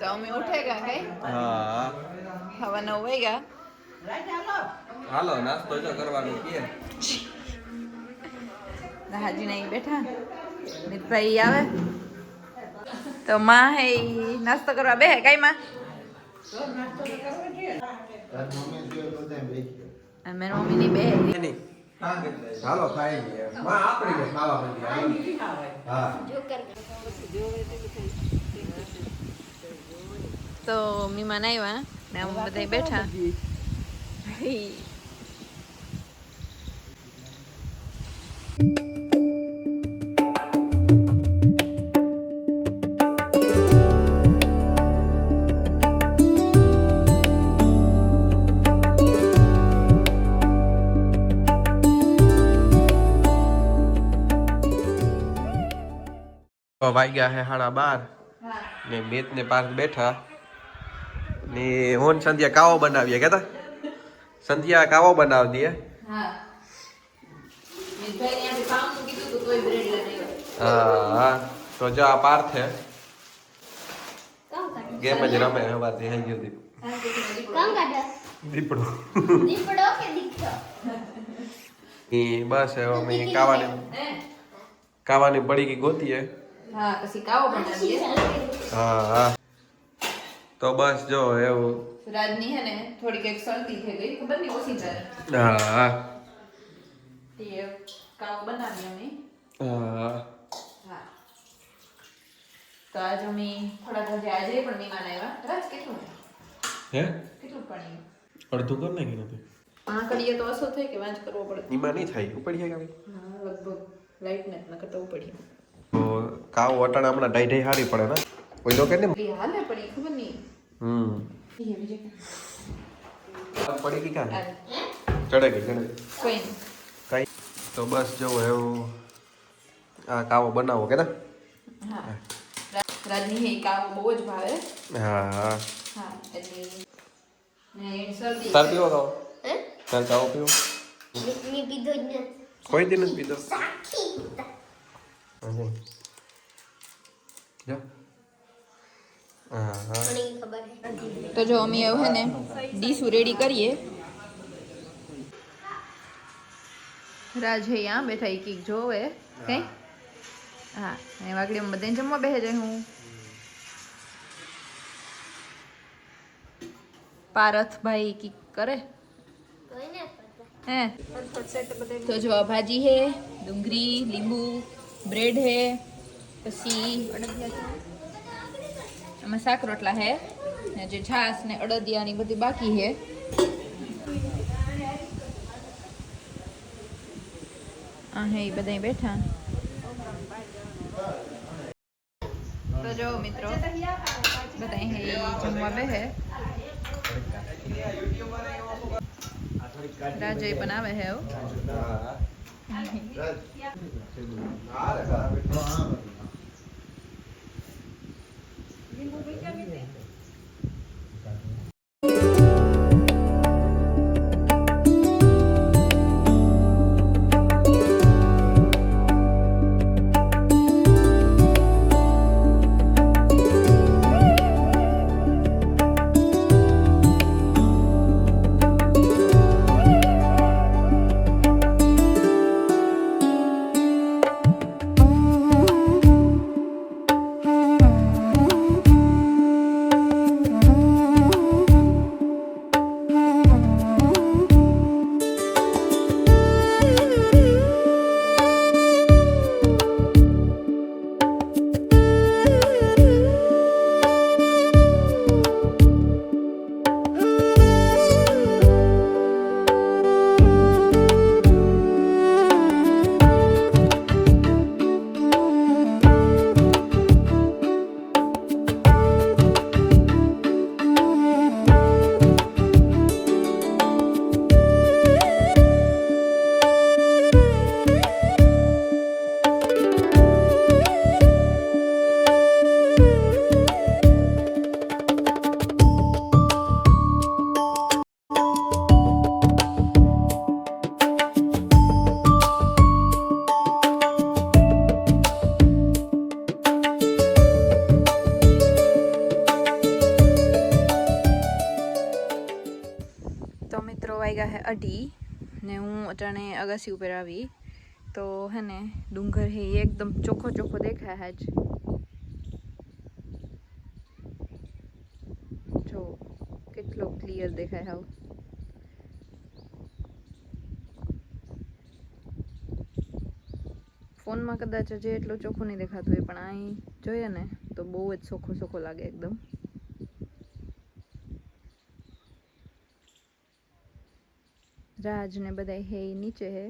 तो અમે ઉઠેગા કઈ હા હવા 9 વાગ્યા હાલો નાસ્તો જો કરવાનું કે હાજી નહીં બેઠા મિતભાઈ આવે તો માં હે નાસ્તો કરવા બેહે કઈ માં મેરી મમ્મી ની બે હાલો ખાઈ લઈએ માં આપણી કે ખાવા માંડી હા તો મીમાન આવ્યા ને અમે બધા બેઠા વાગ્યા હે 12:30 ને મેત ને પાસ બેઠા ને હું સંધ્યા કાવો બનાવીએ કેતા સંધ્યા કાવો બનાવી દે હા મિતભાઈ ને કામ નું કીધું તો કોઈ બ્રેડ લઈ હા તો જો આ પાર્થ હે ગેમ જ રમે હવારથી હઈ ગયો દીપડો દીપડો કે દીકરો એ બસ હવે અમે કાવાની પડી ગઈ ગોતીએ હા પછી કાવો બનાવીએ હા તો બસ જો એવું રાજની હે ને થોડી કઈક શરદી થઈ ગઈ ખબર નહીં ઓછી તારે હા તે કાવો બનાવી અમે હા હા તો આજ અમે થોડા ઘરે આજે પણ મહેમાન આવ્યા રાજ કેટલું હે કેટલું પાણી અડધું કર નાખી નથી આ કરીએ તો અસો થાય કે વાંચ કરવો પડે ઈમાં નહીં થાય ઉપડી ગયા હા લગભગ લાઈટ ને ન કરતા ઉપડી તો કાવ વટાણા હમણાં ડાઈ હારી પડે ને કોઈ લો કે ને એ હાલે પડી ખબર નહીં એ બીજે પડી ગઈ કા ચડે ગઈ કોઈ નહીં કઈ તો બસ જો એવું આ કાવો બનાવો કે હા રાજની હે કાવો બહુ જ ભાવે હા હા એટલે ને એની શરદી તાર પીવો કાવો હે તાર કાવો પીવો મી પીધો જ નથી કોઈ દી નથી પીધો સાખી જા હા મને ખબર હે તો જો અમે એવું હે ને ડીશું રેડી કરીએ રાજ હે यहाँ બેઠા એક જોવે કઈ હા અને વાગડીમાં બધાને જમવા બેહે જાય હું પારથભાઈ કી કરે કોઈને હે તો જો આ ભાજી હે ડુંગળી લીંબુ બ્રેડ હે પછી આમાં શાક રોટલા હે ને જે છાસ ને અડદિયા ની બધી બાકી હે આ હે ઈ બધાય બેઠા તો જો મિત્રો બધાય હે ઈ જમવા બેહે રાજય પણ આવે હે વાગ્યા હે 2:30 ને હું અટાણે અગાસી ઉપર આવી તો હે ને ડુંગર હે એકદમ ચોખ્ખો ચોખ્ખો દેખાય હે જ જો કેટલો ક્લિયર દેખાય હાવ ફોનમાં કદાચ જે એટલું ચોખ્ખું નહીં દેખાતું હોય પણ અહીં જોઈએ ને તો બહુ જ ચોખ્ખો ચોખ્ખો લાગે એકદમ રાજ ને બધા હે નીચે હે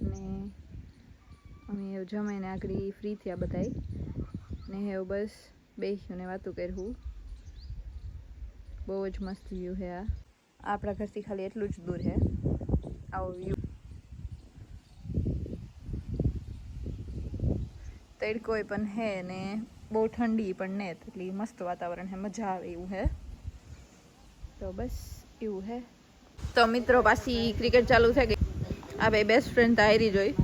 ને અમે જમાઈને આગળ ફ્રી થયા બધાય ને હે બસ બેસીને વાતું કર્યું બહુ જ મસ્ત વ્યૂ હે આ આપણા ઘરથી ખાલી એટલું જ દૂર હે આવો વ્યૂ તડકો પણ હે ને બહુ ઠંડી પણ ને એટલી મસ્ત વાતાવરણ હે મજા આવે એવું હે તો બસ એવું હે તો મિત્રો પાછી ક્રિકેટ ચાલુ થઈ ગઈ આ બે બેસ્ટ ફ્રેન્ડ તો હારી જોઈ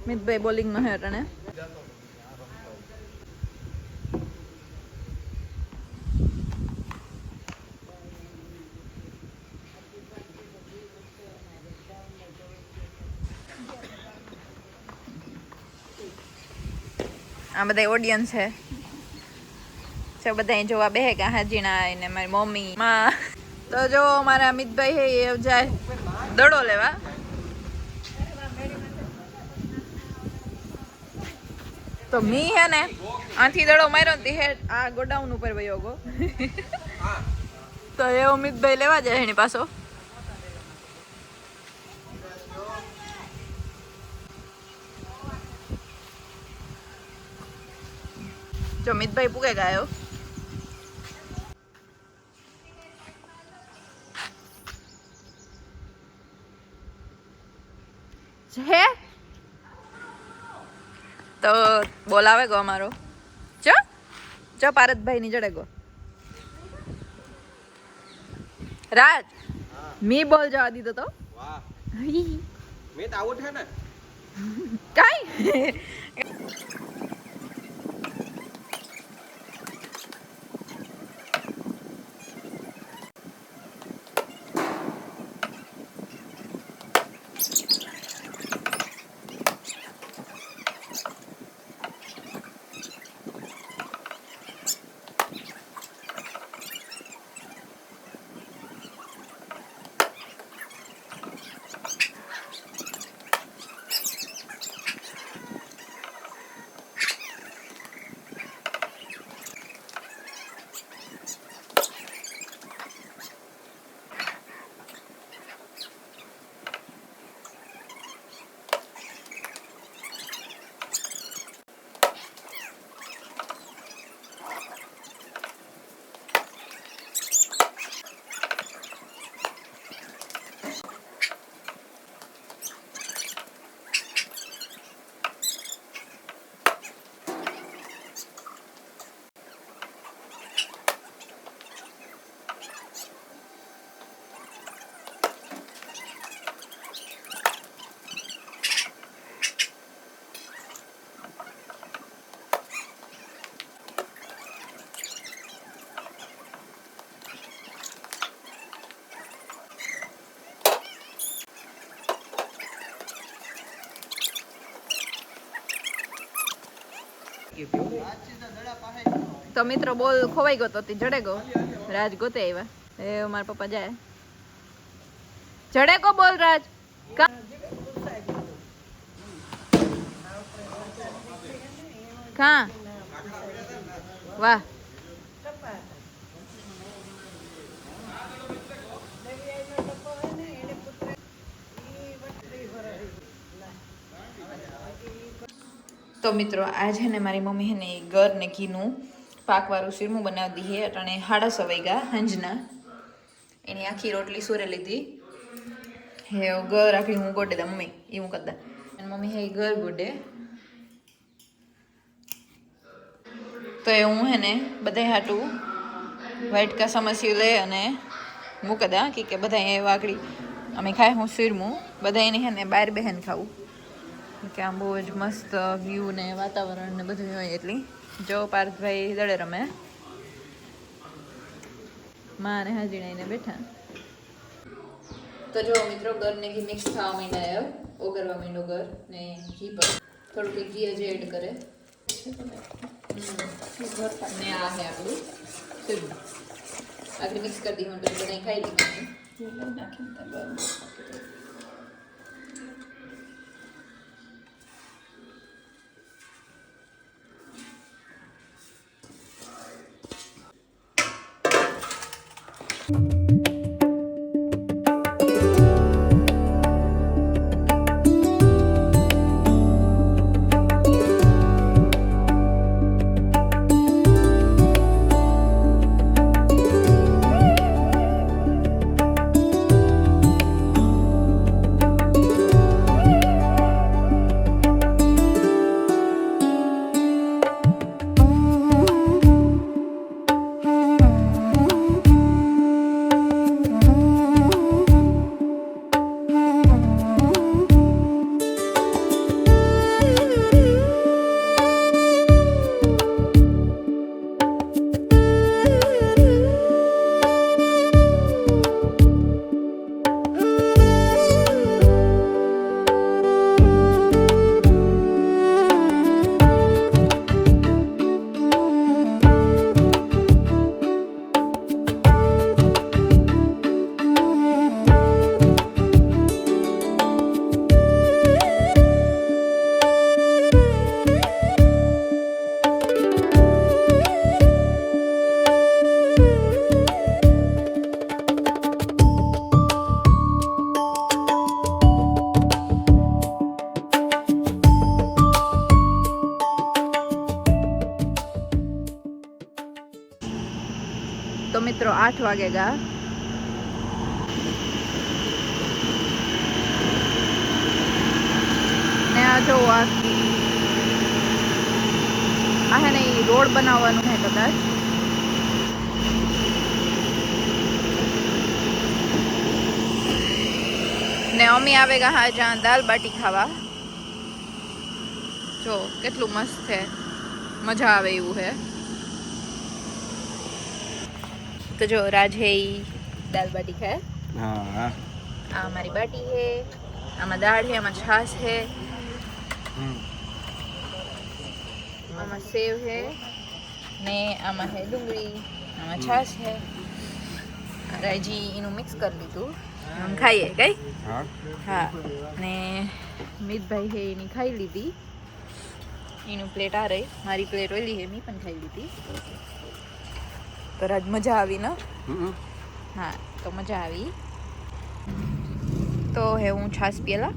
મિતભાઈ બોલિંગમાં હે અટાણે આ બધા ઓડિયન્સ છે બધા જોવા બેહે કે હાજીના ને મારી મમ્મી માં તો જો મારા અમિતભાઈ હે એ જાય દડો લેવા તો મી હે ને આથી દડો માર્યો ને હે આ ગોડાઉન ઉપર વયો ગો તો એ અમિતભાઈ લેવા જાય એની પાછો જો મિતભાઈ પૂગે ગાયો હે તો બોલાવે ગો અમારો જો પારતભાઈ ની જડે ગો રાજ મી બોલ જવા દીધો તો વાહ મેં તો આઉટ હે ને કાઈ તો મિત્રો બોલ ખોવાઈ ગયો તો તે જડે ગો રાજ ગોતે આવ્યા એ મારા પપ્પા જાય જડે ગો બોલ રાજ કા વાહ તો મિત્રો આ છે ને મારી મમ્મી હે ને ગર ને ઘીનું પાકવાળું શીરમું બનાવી દીધી હે અટાણે 6:30 વાગ્યા હંજના એની આખી રોટલી સુરે લીધી હે ગર આખી હું ગોડે દા મમ્મી એવું કરતા અને મમ્મી હે ગર ગોડે તો એ હું હે ને બધા હાટું વાટકા સમસ્યું લે અને મૂકી દા કે બધા એ વાકડી અમે ખાય હું શીરમું બધા એને હે ને 12 બહેન ખાવું કે આમ બહુ જ મસ્ત વ્યૂ ને વાતાવરણ ને બધું હોય એટલી. જો પાર્થભાઈ દડે રમે, માં અને હાજીણાઈને બેઠા. તો જો મિત્રો ઘર ને ઘી મિક્સ થવા માંડ્યા, ઓગળવા માંડ્યું ઘર ને ઘી પર થોડુંક ઘી હજી એડ કરે ને આ હે આપણું શીરું. આગળ મિક્સ કરી દી હું તો બધા ખાઈ લીધું. તો મિત્રો 8 વાગેગા. ને આ જો આ હે ને ઈ રોડ બનાવવાનું હે કદાચ. ને અમી આવેગા હા જ્યાં દાલ બાટી ખાવા. જો કેટલું મસ્ત છે, મજા આવે એવું હે. तो जो राज है दाल बाटी खाए. हाँ हमारी बाटी है, आमा दाल है, आमा छाछ है, आमा सेव है ने आमा है डूंगरी, आमा छाछ है. राजी इनु मिक्स कर लीधું, हम खाइए कई. हाँ ने मीत भाई है इनी खाई लीधी. इनु प्लेट आ रही, मारी प्लेट ओली है, मी पण खाई लीधी. તો રાજ મજા આવી ને? હા તો મજા આવી. તો હે હું છાશ પીએલા